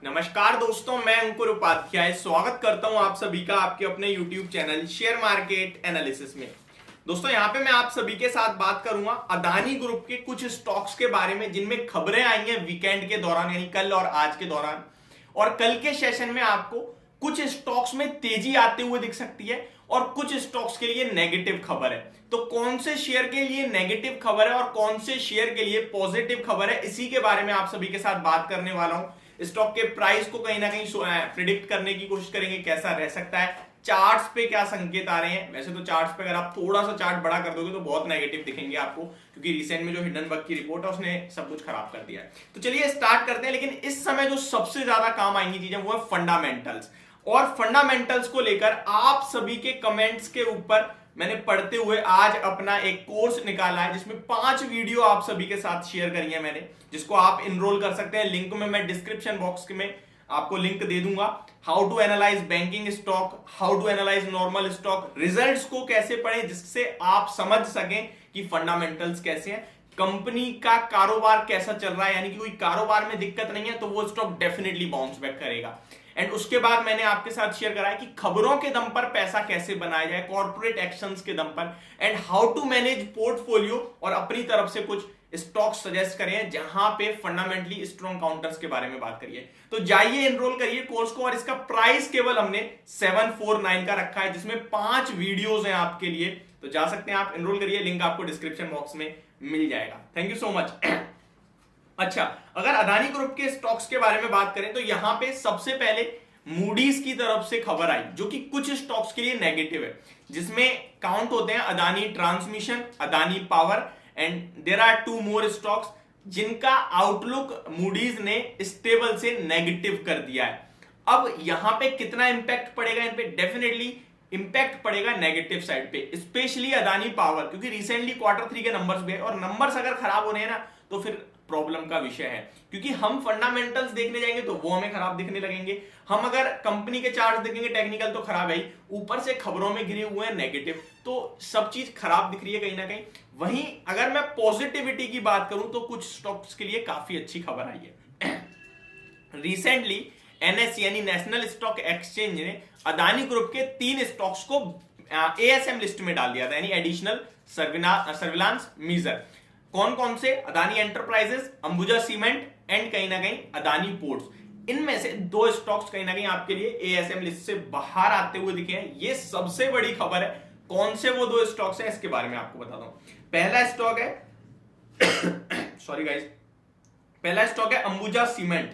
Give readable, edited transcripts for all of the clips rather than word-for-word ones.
नमस्कार दोस्तों, मैं अंकुर उपाध्याय स्वागत करता हूं आप सभी का आपके अपने YouTube channel share market analysis में। दोस्तों यहां पे मैं आप सभी के साथ बात करूंगा अदानी ग्रुप के कुछ स्टॉक्स के बारे में जिनमें खबरें आई हैं वीकेंड के दौरान, यानी कल और आज के दौरान। और कल के सेशन में आपको कुछ स्टॉक्स में तेजी आते हुए दिख सकती है और कुछ स्टॉक्स के लिए नेगेटिव खबर है। तो कौन से शेयर के लिए नेगेटिव खबर है और कौन से शेयर के लिए पॉजिटिव खबर है, इसी के बारे में आप सभी के साथ बात करने वाला हूं। स्टॉक के प्राइस को कहीं ना कहीं प्रिडिक्ट करने की कोशिश करेंगे, कैसा रह सकता है, चार्ट्स पे क्या संकेत आ रहे हैं। वैसे तो चार्ट्स पे अगर आप थोड़ा सा चार्ट बड़ा कर दोगे तो बहुत नेगेटिव दिखेंगे आपको, क्योंकि रिसेंट में जो हिंडनबर्ग की रिपोर्ट है उसने सब कुछ खराब कर दिया है। तो चलिए स्टार्ट करते हैं। लेकिन इस समय जो सबसे ज्यादा काम आएंगी चीजें वो है फंडामेंटल्स। और फंडामेंटल्स को लेकर आप सभी के कमेंट्स के ऊपर मैंने पढ़ते हुए आज अपना एक कोर्स निकाला है जिसमें 5 वीडियो आप सभी के साथ शेयर करी है मैंने, जिसको आप इनरोल कर सकते हैं। लिंक में मैं डिस्क्रिप्शन बॉक्स में आपको लिंक दे दूंगा। How to analyse banking stock, how to analyse normal stock, results को कैसे पढ़ें जिससे आप समझ सकें कि फंडामेंटल्स कैसे हैं, कंपनी का कारोबार कैसा चल रहा है, यानी कि कोई कारोबार में दिक्कत नहीं है तो वो स्टॉक डेफिनेटली बाउंस बैक करेगा। एंड उसके बाद मैंने आपके साथ शेयर करा है कि खबरों के दम पर पैसा कैसे बनाया जाए, कॉर्पोरेट एक्शंस के दम पर, and how to manage portfolio, और अपनी तरफ से कुछ स्टॉक सजेस्ट करें जहां पे फंडामेंटली स्ट्रॉन्ग काउंटर्स के बारे में बात करिए। तो जाइए एनरोल करिए कोर्स को, और इसका प्राइस केवल हमने 749 का रखा है, जिसमें 5 वीडियोस हैं आपके लिए। तो जा सकते हैं आप, एनरोल करिए, लिंक आपको डिस्क्रिप्शन बॉक्स में मिल जाएगा। Thank you so much. अच्छा, अगर अदानी ग्रुप के स्टॉक्स के बारे में बात करें तो यहां पे सबसे पहले मूडीज की तरफ से खबर आई जो कि कुछ स्टॉक्स के लिए नेगेटिव है, जिसमें काउंट होते हैं Adani transmission, Adani power, and there are 2 more stocks जिनका आउटलुक मूडीज ने स्टेबल से नेगेटिव कर दिया है। अब यहां पे कितना इंपैक्ट पड़ेगा इन पे? डेफिनेटली इंपैक्ट पड़ेगा नेगेटिव साइड पे, स्पेशली अदानी पावर, क्योंकि रिसेंटली Q3 के नंबर्स भी है और नंबर्स अगर खराब हो रहे हैं ना तो फिर प्रॉब्लम का विषय है, क्योंकि हम फंडामेंटल्स देखने जाएंगे तो वो हमें खराब दिखने लगेंगे। हम अगर कंपनी के चार्ट देखेंगे टेक्निकल तो खराब है ही, ऊपर से खबरों में गिरे हुए हैं नेगेटिव, तो सब चीज खराब दिख रही है कहीं ना कहीं। वहीं अगर मैं पॉजिटिविटी की बात करूं तो कुछ स्टॉक्स के लिए काफी अच्छी खबर आई है। रिसेंटली एनएससी यानी नेशनल स्टॉक एक्सचेंज ने अदानी ग्रुप के 3 स्टॉक्स को एएसएम लिस्ट में डाल दिया था, यानी एडिशनल सर्विलांस मीजर। कौन कौन से? Adani enterprises, Ambuja cement, and कहीं ना कहीं अदानी पोर्ट्स। इनमें से 2 स्टॉक्स कहीं ना कहीं आपके लिए एएसएम लिस्ट से बाहर आते हुए दिखे हैं। ये सबसे बड़ी खबर है। कौन से वो 2 स्टॉक्स हैं इसके बारे में आपको बताता हूं। पहला स्टॉक है सॉरी गाइस, पहला स्टॉक है अंबुजा सीमेंट।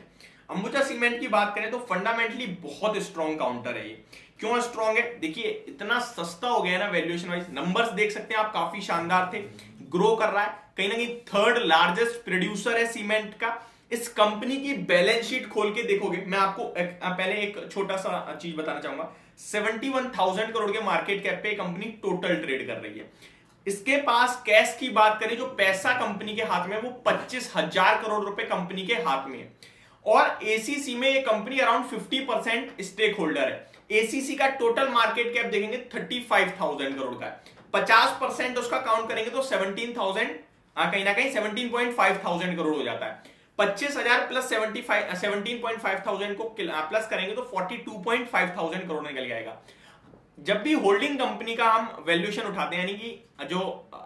अंबुजा सीमेंट की बात करें तो फंडामेंटली बहुत स्ट्रॉन्ग काउंटर है ये। क्यों स्ट्रॉन्ग है? देखिए इतना सस्ता हो गया है ना वैल्यूएशन वाइज, नंबर्स देख सकते हैं आप, काफी शानदार थे, ग्रो कर रहा है, कहीं ना कहीं 3rd लार्जेस्ट प्रोड्यूसर है सीमेंट का। इस कंपनी की बैलेंस शीट खोल के देखोगे, मैं आपको पहले एक छोटा सा चीज बताना चाहूंगा। 71,000 करोड़ के मार्केट कैप पे कंपनी टोटल ट्रेड कर रही है। इसके पास कैश की बात करें, जो पैसा कंपनी के हाथ में है वो 25,000 करोड़ रुपए कंपनी के हाथ में है। और एसीसी में ये कंपनी अराउंड 50% स्टेक होल्डर है। एसीसी का टोटल मार्केट कैप देखेंगे 35,000 करोड़ का है, 50% उसका काउंट करेंगे तो 17,000, कहीं ना कहीं 17,500 करोड़ हो जाता है। 25,000 प्लस 17,500 को प्लस करेंगे तो 42,500 करोड़ निकल जाएगा। जब भी होल्डिंग कंपनी का हम वैल्यूएशन उठाते हैं, यानी कि जो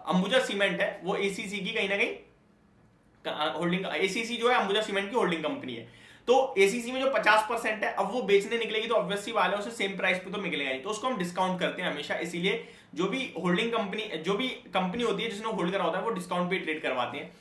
अंबुजा सीमेंट है वो एसीसी की कहीं ना कहीं होल्डिंग, एसीसी जो है अंबुजा सीमेंट की होल्डिंग कंपनी है, तो एसीसी में जो 50% है अब वो बेचने निकलेगी तो ऑब्वियसली वाले उसे सेम प्राइस पे तो मिलेगा नहीं, तो उसको हम डिस्काउंट करते हैं हमेशा। इसीलिए जो भी होल्डिंग कंपनी, जो भी कंपनी होती है जिसने होल्ड करा होता है वो डिस्काउंट पे ट्रेड करवाते हैं।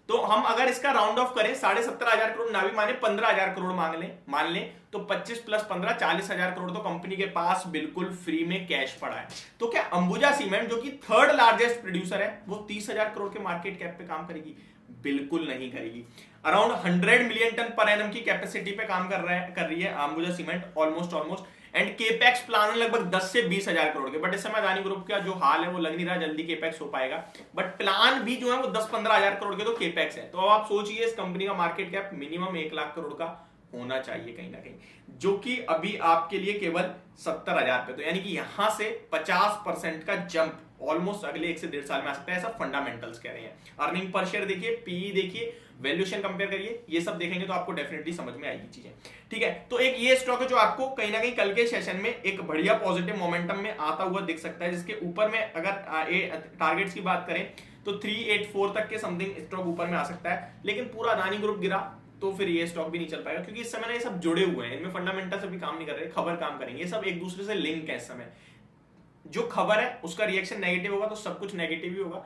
तो हम अगर इसका राउंड ऑफ करें 17,500 करोड़ ना भी माने 15,000 करोड़ मान लें तो 25 प्लस 15 40,000 करोड़ तो कंपनी के पास बिल्कुल फ्री में कैश पड़ा है। तो क्या अंबुजा सीमेंट जो कि 3rd लार्जेस्ट प्रोड्यूसर है वो 30,000 करोड़ के मार्केट कैप पे काम करेगी? बिल्कुल नहीं करेगी। अराउंड 100 मिलियन टन पर एनम की कैपेसिटी पे काम कर रही है Ambuja cement almost, and capex plan है लगभग 10 से 20,000 करोड़ के। बट इस समय अदानी ग्रुप का जो हाल है वो लग नहीं रहा जल्दी केपेक्स हो पाएगा, बट प्लान भी जो है वो 10-15,000 करोड़ के तो केपेक्स है। तो अब आप सोचिए इस कंपनी का market cap minimum 1 lakh crore का होना चाहिए कहीं ना कहीं, जो कि अभी आपके लिए केवल 70,000 पे, तो यानी कि यहां से 50% का जंप ऑलमोस्ट अगले 1 से 1.5 साल में आ सकता है, ऐसा फंडामेंटल्स कह रहे हैं। अर्निंग पर शेयर देखिए, पीई देखिए, वैल्यूएशन कंपेयर करिए, ये सब देखेंगे तो आपको डेफिनेटली समझ में आएगी चीजें। ठीक है, तो एक ये स्टॉक है जो आपको कहीं ना कहीं कल के सेशन में एक बढ़िया पॉजिटिव मोमेंटम में आता हुआ दिख सकता है, जिसके ऊपर में अगर टारगेट्स की बात करें तो 384 तक के समथिंग स्टॉक ऊपर में आ सकता है। लेकिन पूरा अदानी ग्रुप गिरा तो फिर ये स्टॉक भी नहीं चल पाएगा, क्योंकि इस समय ना ये सब जुड़े हुए हैं, इनमें फंडामेंटल भी काम नहीं कर रहे, खबर काम करेंगे, ये सब एक दूसरे से लिंक है। इस समय जो खबर है उसका रिएक्शन नेगेटिव होगा तो सब कुछ नेगेटिव ही होगा,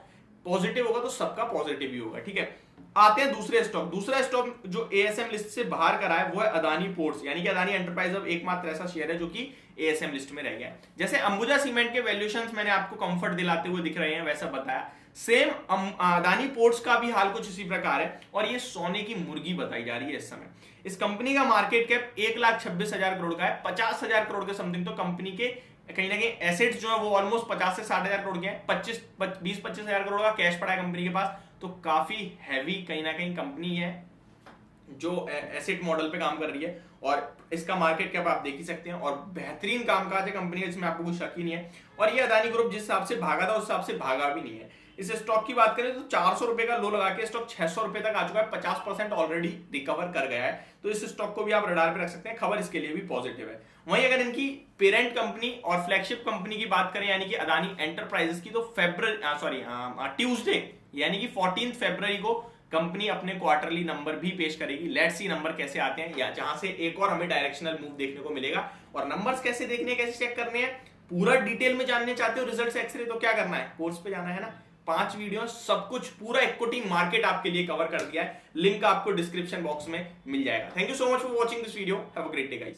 पॉजिटिव होगा तो सबका पॉजिटिव ही होगा। ठीक है, आते हैं दूसरे स्टॉक। दूसरा स्टॉक जो एएसएम लिस्ट से बाहर करा है वो है अदानी पोर्ट्स, यानी कि अदानी एंटरप्राइज अब एकमात्र ऐसा शेयर है जो कि एएसएम लिस्ट में रह गया है। जैसे अंबुजा सीमेंट के वैल्यूएशंस मैंने आपको कंफर्ट दिलाते हुए दिख रहे हैं, वैसा बताया, सेम अदानी पोर्ट्स का भी हाल कुछ इसी प्रकार है, और ये सोने की मुर्गी बताई जा रही है इस समय। इस कंपनी का मार्केट कैप 1,26,000 करोड़ का है, 50,000 करोड़ के समथिंग तो कंपनी के कहीं ना कहीं एसेट्स जो है वो ऑलमोस्ट 50 से 60,000 करोड़ के हैं, 20-25,000 करोड़ का कैश पड़ा है कंपनी के पास, तो काफी हैवी कहीं ना कहीं कंपनी है जो एसेट मॉडल पे काम कर रही है, और इसका मार्केट कैप आप देख ही सकते हैं, और बेहतरीन कामकाज है कंपनी का, इसमें आपको कुछ शक ही नहीं है। और ये अदानी ग्रुप जिस हिसाब से भागा था उस हिसाब से भागा भी नहीं है। इस स्टॉक की बात करें तो 400 रुपए का लो लगा के स्टॉक 600 रुपए तक आ चुका है, 50% ऑलरेडी रिकवर कर गया है, तो इस स्टॉक को भी आप रडार पे रख सकते हैं, खबर इसके लिए भी पॉजिटिव है। वहीं अगर इनकी पेरेंट कंपनी और फ्लैगशिप कंपनी की बात करें यानी कि अदानी एंटरप्राइजेस की, तो ट्यूसडे यानी कि 14 फरवरी को कंपनी अपने क्वार्टरली नंबर भी पेश करेगी। लेट्स सी नंबर कैसे आते हैं, या जहां से एक और हमें डायरेक्शनल मूव देखने को मिलेगा। और नंबर्स कैसे देखने, कैसे चेक करने हैं, पूरा डिटेल में जानने चाहते हो रिजल्ट एक्सरे, तो क्या करना है, कोर्स पे जाना है ना। 5 वीडियो सब कुछ पूरा इक्विटी मार्केट आपके लिए कवर कर दिया है, लिंक आपको डिस्क्रिप्शन बॉक्स में मिल जाएगा। Thank you so much for watching this video, have a great day guys.